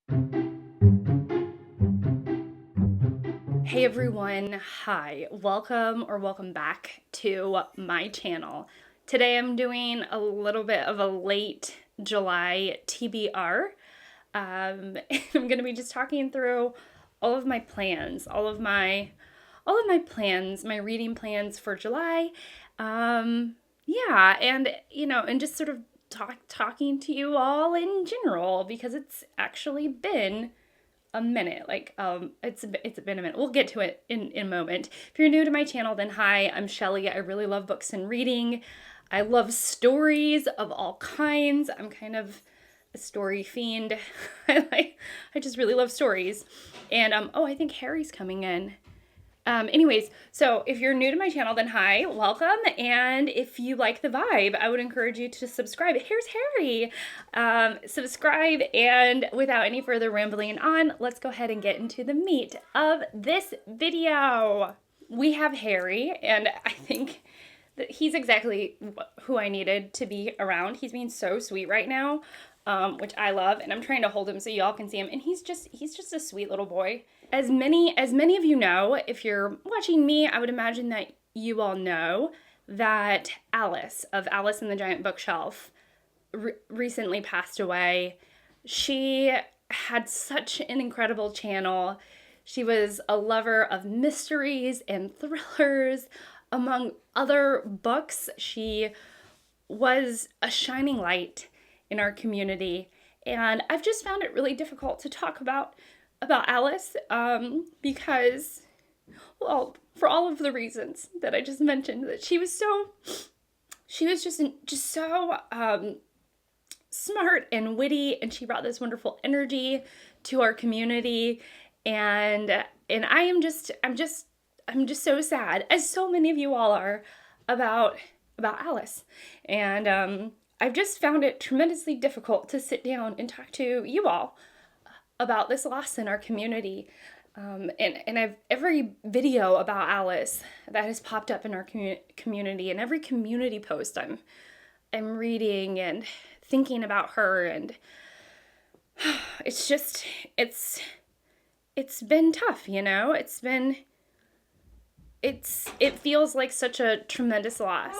Hey everyone, hi, welcome back to my channel. Today I'm doing a little bit of a late July TBR. I'm gonna be just talking through all of my plans, my reading plans for July. Yeah, and and just sort of talking to you all in general because it's actually been a minute. It's been a minute. We'll get to it in a moment. If you're new to my channel, then hi, I'm Shelly. I really love books and reading. I love stories of all kinds. I'm kind of a story fiend. I just really love stories. And I think Harry's coming in. Anyways, so if you're new to my channel, then hi, welcome. And if you like the vibe, I would encourage you to subscribe. Here's Harry. Subscribe. And without any further rambling on, let's go ahead and get into the meat of this video. We have Harry, and I think that he's exactly who I needed to be around. He's being so sweet right now, which I love, and I'm trying to hold him so y'all can see him. And he's just a sweet little boy. As many of you know, if you're watching me, I would imagine that you all know that Alice of Alice and the Giant Bookshelf recently passed away. She had such an incredible channel. She was a lover of mysteries and thrillers, among other books. She was a shining light in our community, and I've just found it really difficult to talk about Alice because, well, for all of the reasons that I just mentioned, that she was just so smart and witty, and she brought this wonderful energy to our community, and I'm just so sad, as so many of you all are, about Alice. And I've just found it tremendously difficult to sit down and talk to you all about this loss in our community. And I've every video about Alice that has popped up in our community, and every community post I'm reading and thinking about her, and it's been tough, it feels like such a tremendous loss.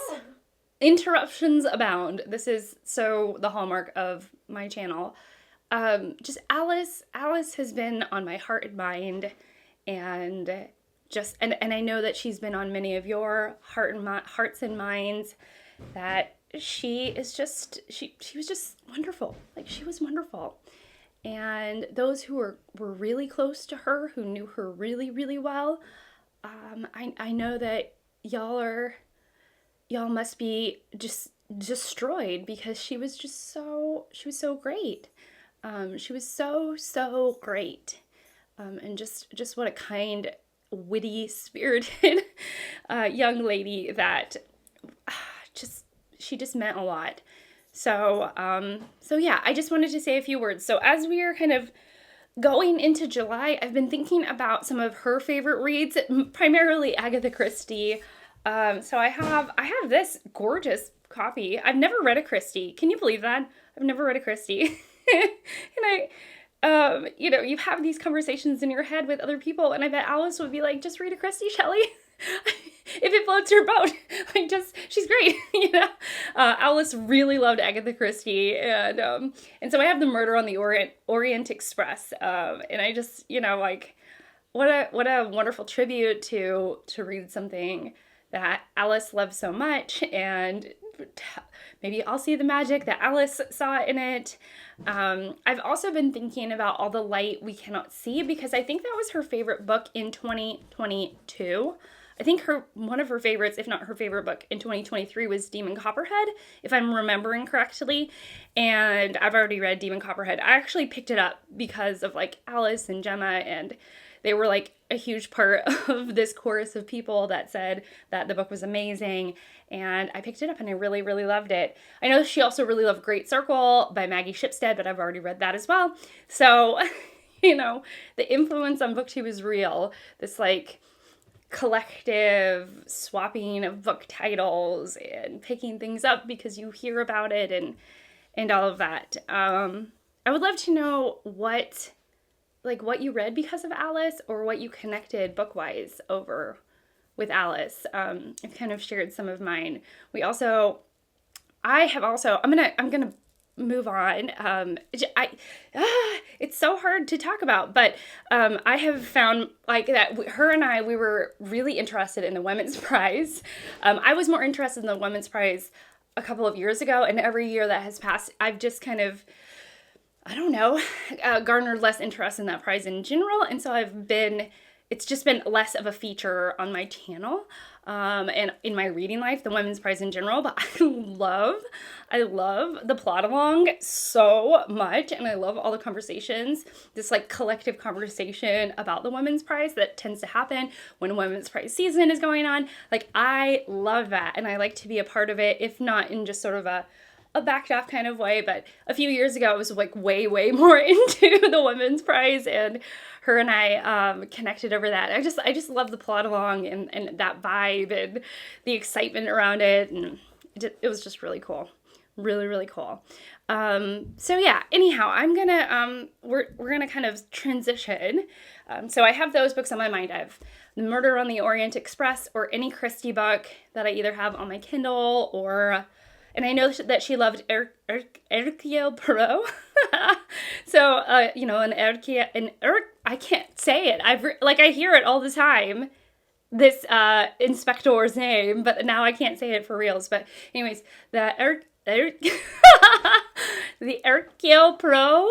Interruptions abound. This is so the hallmark of my channel. Just Alice has been on my heart and mind, and and I know that she's been on many of your hearts and minds, that she was just wonderful. Like, she was wonderful. And those who were really close to her, who knew her really, really well, I know that y'all must be just destroyed, because she was so great. She was so great. And just what a kind, witty, spirited young lady that she just meant a lot. So yeah, I just wanted to say a few words. So as we are kind of going into July, I've been thinking about some of her favorite reads, primarily Agatha Christie. So I have this gorgeous copy. I've never read a Christie. Can you believe that? I've never read a Christie. And you have these conversations in your head with other people, and I bet Alice would be like, just read a Christie, Shelley. If it floats your boat, she's great, Alice really loved Agatha Christie, and so I have the Murder on the Orient Express, and I just, what a wonderful tribute to read something that Alice loved so much, and maybe I'll see the magic that Alice saw in it. I've also been thinking about All the Light We Cannot See, because I think that was her favorite book in 2022. I think one of her favorites, if not her favorite book in 2023, was Demon Copperhead, if I'm remembering correctly. And I've already read Demon Copperhead. I actually picked it up because of Alice and Gemma, and they were a huge part of this chorus of people that said that the book was amazing. And I picked it up and I really, really loved it. I know she also really loved Great Circle by Maggie Shipstead, but I've already read that as well. So, the influence on BookTube is real. This collective swapping of book titles and picking things up because you hear about it, and all of that. I would love to know what like what you read because of Alice or what you connected book-wise over with Alice. I've kind of shared some of mine. I'm gonna move on. It's so hard to talk about, but I have found like that her and we were really interested in the Women's Prize. I was more interested in the Women's Prize a couple of years ago, and every year that has passed, I've just kind of, I don't know, garnered less interest in that prize in general, and so it's just been less of a feature on my channel and in my reading life, the Women's Prize in general, but I love the plot along so much, and I love all the conversations, this like collective conversation about the Women's Prize that tends to happen when Women's Prize season is going on. Like, I love that, and I like to be a part of it, if not in just sort of a backed off kind of way, but a few years ago I was like way more into the Women's Prize, and her and I connected over that. I just love the plot along and that vibe and the excitement around it, and it was just really cool. Really cool. So yeah, anyhow, I'm gonna we're gonna kind of transition. So I have those books on my mind. I have The Murder on the Orient Express, or any Christie book that I either have on my Kindle or, and I know that she loved Hercule Poirot. So, I can't say it. I hear it all the time, this inspector's name, but now I can't say it for reals. But anyways, the Hercule Poirot,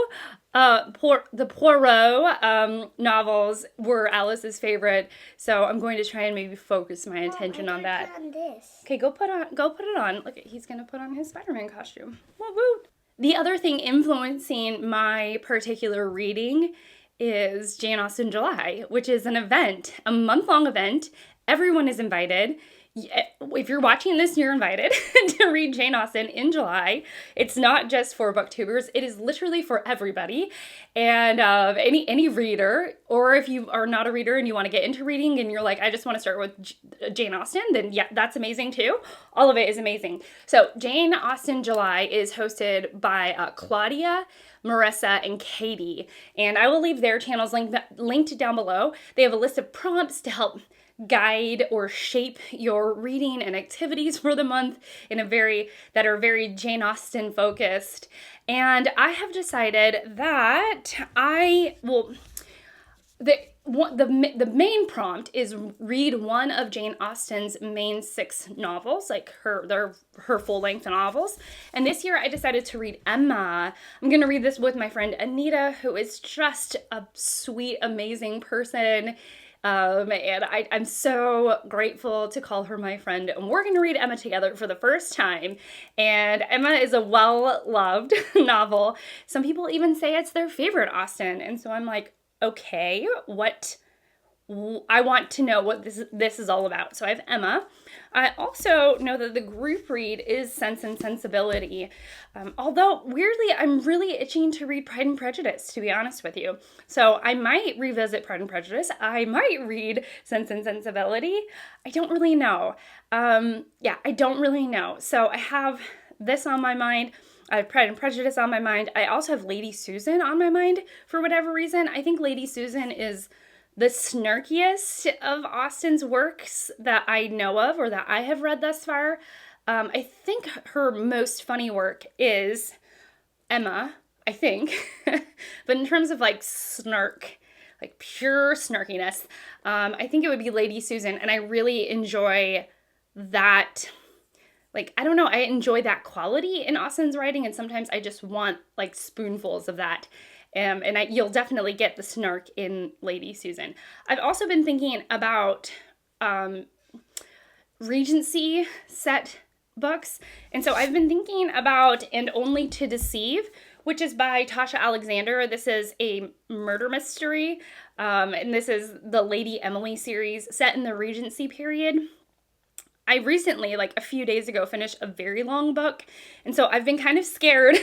the Poirot novels were Alice's favorite, so I'm going to try and maybe focus my attention on that. On this. Okay, go put it on. Look, he's gonna put on his Spider-Man costume. Woo woo. The other thing influencing my particular reading is Jane Austen July, which is an event, a month-long event. Everyone is invited. If you're watching this, you're invited to read Jane Austen in July. It's not just for booktubers. It is literally for everybody. And any reader, or if you are not a reader and you want to get into reading and you're like, I just want to start with Jane Austen, then yeah, that's amazing too. All of it is amazing. So Jane Austen July is hosted by Claudia, Marissa, and Katie. And I will leave their channels linked down below. They have a list of prompts to help guide or shape your reading and activities for the month that are very Jane Austen focused. And I have decided that the main prompt is read one of Jane Austen's main 6 novels, like her full-length novels. And this year I decided to read Emma. I'm going to read this with my friend Anita, who is just a sweet, amazing person. And I'm so grateful to call her my friend, and we're going to read Emma together for the first time. And Emma is a well-loved novel. Some people even say it's their favorite Austen, and so I'm like, okay, I want to know what this is all about. So I have Emma. I also know that the group read is Sense and Sensibility. Although, weirdly, I'm really itching to read Pride and Prejudice, to be honest with you. So I might revisit Pride and Prejudice. I might read Sense and Sensibility. I don't really know. I don't really know. So I have this on my mind. I have Pride and Prejudice on my mind. I also have Lady Susan on my mind for whatever reason. I think Lady Susan is the snarkiest of Austen's works that I know of, or that I have read thus far. I think her most funny work is Emma, I think. But in terms of like snark, like pure snarkiness, I think it would be Lady Susan. And I really enjoy that. Like, I don't know, I enjoy that quality in Austen's writing, and sometimes I just want like spoonfuls of that. You'll definitely get the snark in Lady Susan. I've also been thinking about Regency set books. And so I've been thinking about And Only to Deceive, which is by Tasha Alexander. This is a murder mystery. And this is the Lady Emily series set in the Regency period. I recently, like a few days ago, finished a very long book, and so I've been kind of scared.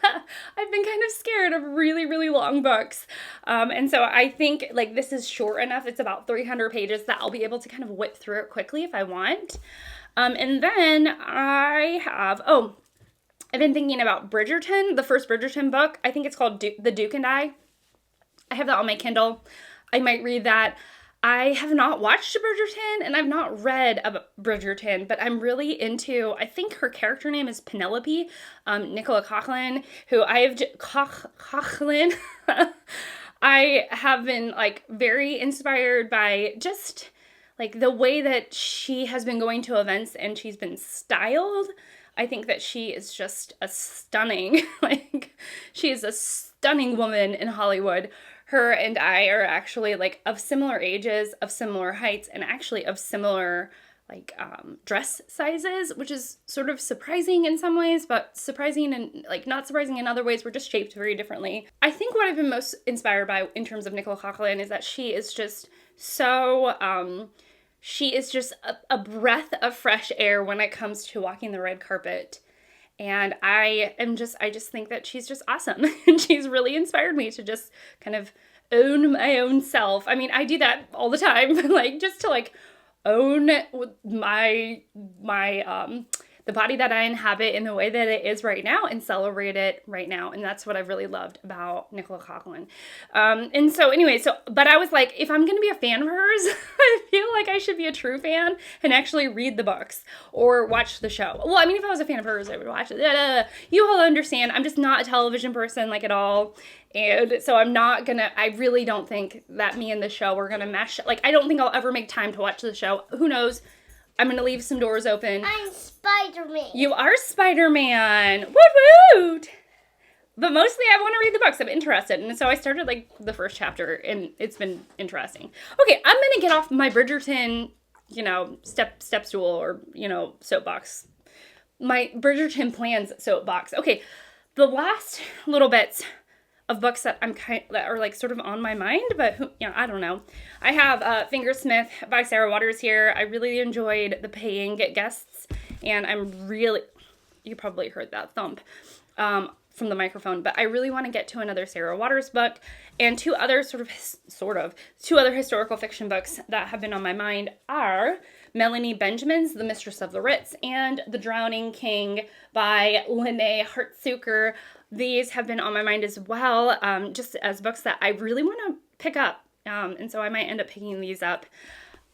I've been kind of scared of really, really long books. And so I think like this is short enough. It's about 300 pages that I'll be able to kind of whip through it quickly if I want. And then I've been thinking about Bridgerton, the first Bridgerton book. I think it's called The Duke and I. I have that on my Kindle. I might read that. I have not watched Bridgerton, and I've not read about Bridgerton, but I'm really into, I think her character name is Penelope, Nicola Coughlan, who Coughlan. I have been, like, very inspired by just, like, the way that she has been going to events and she's been styled. I think that she is just a stunning, like, she is a stunning woman in Hollywood. Her and I are actually, like, of similar ages, of similar heights, and actually of similar, like, dress sizes, which is sort of surprising in some ways, but surprising and, like, not surprising in other ways. We're just shaped very differently. I think what I've been most inspired by in terms of Nicola Coughlan is that she is just so, she is just a breath of fresh air when it comes to walking the red carpet. And I just think that she's just awesome. And she's really inspired me to just kind of own my own self. I mean, I do that all the time, but, like, just to, like, own my the body that I inhabit in the way that it is right now and celebrate it right now. And that's what I've really loved about Nicola Coughlan. And so anyway, but I was like, if I'm going to be a fan of hers, I feel like I should be a true fan and actually read the books or watch the show. Well, I mean, if I was a fan of hers, I would watch it. You all understand. I'm just not a television person, like, at all. And so I really don't think that me and the show are going to mesh. Like, I don't think I'll ever make time to watch the show. Who knows? I'm going to leave some doors open. I'm Spider-Man. You are Spider-Man. Woot woot! But mostly I want to read the books. I'm interested. And so I started, like, the first chapter, and it's been interesting. Okay, I'm going to get off my Bridgerton, step stool or, soapbox. My Bridgerton plans soapbox. Okay, the last little bits of books that that are, like, sort of on my mind, but I don't know. I have Fingersmith by Sarah Waters here. I really enjoyed the paying guests, and you probably heard that thump from the microphone, but I really want to get to another Sarah Waters book, and two other two other historical fiction books that have been on my mind are Melanie Benjamin's The Mistress of the Ritz and The Drowning King by Lene Hartsuker. These have been on my mind as well, just as books that I really want to pick up, and so I might end up picking these up.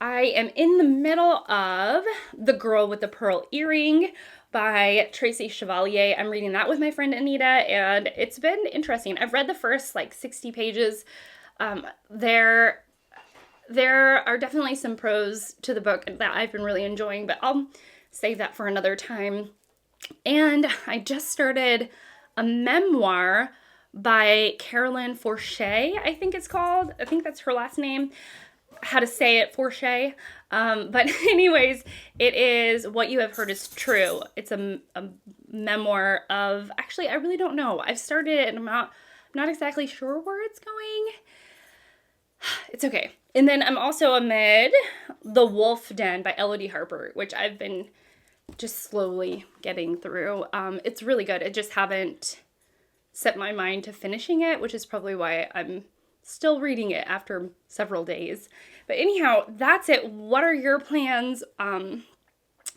I am in the middle of The Girl with the Pearl Earring by Tracy Chevalier. I'm reading that with my friend Anita, and it's been interesting. I've read the first, like, 60 pages. There are definitely some pros to the book that I've been really enjoying, but I'll save that for another time. And I just started a memoir by Carolyn Forche, I think it's called. I think that's her last name. How to say it, Forche. But anyways, it is What You Have Heard Is True. It's a memoir of, actually, I really don't know. I've started it and I'm not exactly sure where it's going. It's okay. And then I'm also amid The Wolf Den by Elodie Harper, which I've been just slowly getting through. It's really good. I just haven't set my mind to finishing it, which is probably why I'm still reading it after several days. But anyhow, that's it. What are your plans?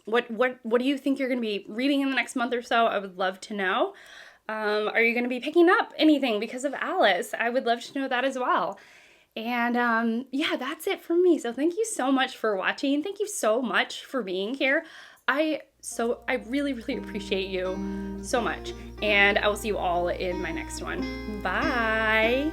What do you think you're going to be reading in the next month or so? I would love to know. Are you going to be picking up anything because of Alice? I would love to know that as well. And yeah, that's it from me. So thank you so much for watching. Thank you so much for being here. I really, really appreciate you so much. And I will see you all in my next one. Bye.